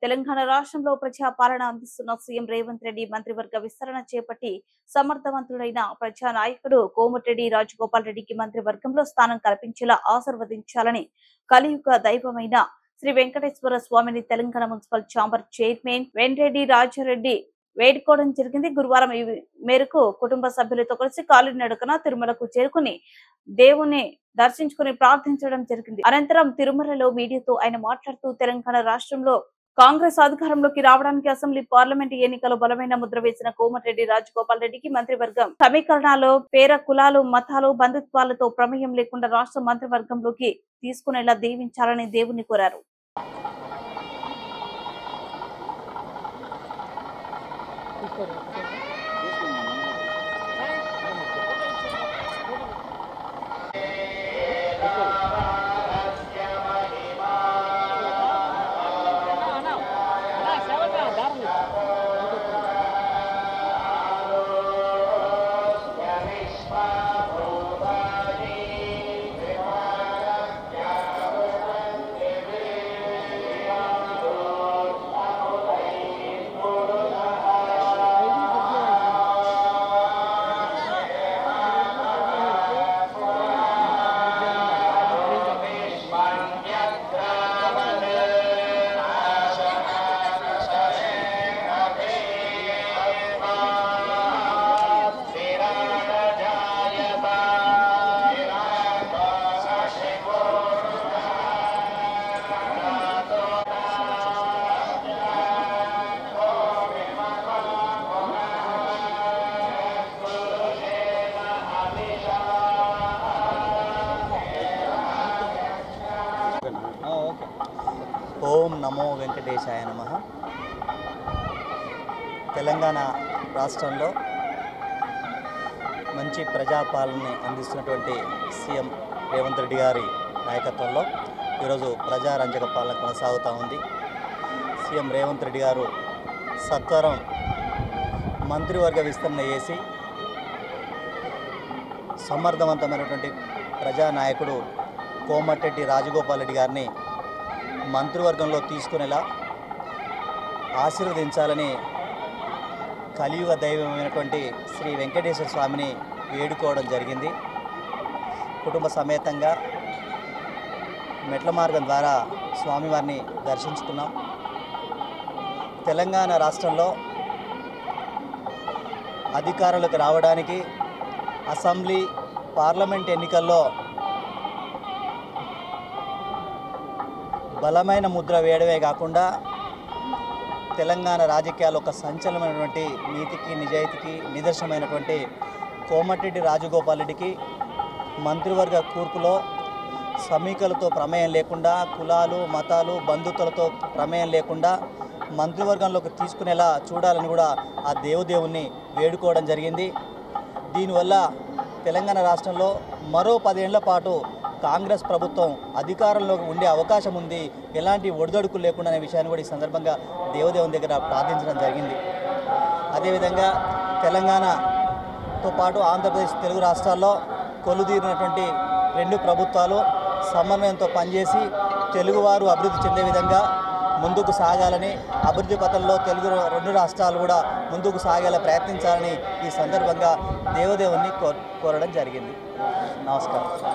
తెలంగాణ రాష్ట్రంలో ప్రజా పాలన అందిస్తున్న సీఎం రేవంత్ రెడ్డి మంత్రివర్గ విస్తరణ చేపట్టి సమర్థవంతుడైన ప్రజా నాయకుడు కోమటిరెడ్డి రాజగోపాల్ రెడ్డికి మంత్రివర్గంలో స్థానం కల్పించేలా ఆశీర్వదించాలని కలియుగ దైవమైన శ్రీ వెంకటేశ్వర స్వామిని Telangana municipal chamber chairman Vemreddy Rajareddy వేడుకోవడం జరిగింది. గురువారం ఈ మేరకు కుటుంబ సభ్యులతో కలిసి కాలినడకన తిరుమలకు చేరుకుని దేవుని దర్శించుకుని ప్రార్థించడం జరిగింది. అనంతరం తిరుమలలో మీడియాతో ఆయన మాట్లాడుతూ తెలంగాణ రాష్ట్రంలో కాంగ్రెస్ అధికారంలోకి రావడానికి అసెంబ్లీ పార్లమెంట్ ఎన్నికల్లో బలమైన ముద్ర వేసిన కోమటిరెడ్డి రాజగోపాల్ రెడ్డికి మంత్రివర్గం సమీకరణాలు పేర కులాలు మతాలు బంధుత్వాలతో ప్రమేయం లేకుండా రాష్ట్ర మంత్రివర్గంలోకి తీసుకునేలా దీవించాలని దేవుని కోరారు. ఓం నమో వెంకటేశాయ నమః. తెలంగాణ రాష్ట్రంలో మంచి ప్రజాపాలనని అందిస్తున్నటువంటి సీఎం రేవంత్ రెడ్డి గారి నాయకత్వంలో ఈరోజు ప్రజారంజక పాలన కొనసాగుతూ ఉంది. సీఎం రేవంత్ రెడ్డి గారు సత్వరం మంత్రివర్గ విస్తరణ చేసి సమర్థవంతమైనటువంటి ప్రజానాయకుడు కోమటిరెడ్డి రాజగోపాల్ రెడ్డి గారిని మంత్రివర్గంలో తీసుకునేలా ఆశీర్వదించాలని కలియుగ దైవమైనటువంటి శ్రీ వెంకటేశ్వర స్వామిని వేడుకోవడం జరిగింది. కుటుంబ సమేతంగా మెట్ల మార్గం ద్వారా స్వామివారిని దర్శించుకున్నాం. తెలంగాణ రాష్ట్రంలో అధికారులకు రావడానికి అసెంబ్లీ పార్లమెంట్ ఎన్నికల్లో బలమైన ముద్ర వేయడమే కాకుండా తెలంగాణ రాజకీయాలు ఒక సంచలనమైనటువంటి నీతికి నిజాయితీకి నిదర్శనమైనటువంటి కోమటిరెడ్డి రాజగోపాల్ రెడ్డికి మంత్రివర్గ కూర్పులో సమీకలతో ప్రమేయం లేకుండా కులాలు మతాలు బంధుత్వాలతో ప్రమేయం లేకుండా మంత్రివర్గంలోకి తీసుకునేలా చూడాలని కూడా ఆ దేవుని వేడుకోవడం జరిగింది. దీనివల్ల తెలంగాణ రాష్ట్రంలో మరో 10 ఏళ్ల పాటు కాంగ్రెస్ ప్రభుత్వం అధికారంలోకి ఉండే అవకాశం ఉంది, ఎలాంటి ఒడిదొడుకులు లేకుండా అనే విషయాన్ని కూడా ఈ సందర్భంగా దేవుని దగ్గర ప్రార్థించడం జరిగింది. అదేవిధంగా తెలంగాణతో పాటు ఆంధ్రప్రదేశ్ తెలుగు రాష్ట్రాల్లో కొలుదీరినటువంటి 2 ప్రభుత్వాలు సమన్వయంతో పనిచేసి తెలుగువారు అభివృద్ధి చెందే విధంగా ముందుకు సాగాలని, అభివృద్ధి పథంలో తెలుగు 2 రాష్ట్రాలు కూడా ముందుకు సాగేలా ప్రయత్నించాలని ఈ సందర్భంగా దేవుని కోరడం జరిగింది. నమస్కారం.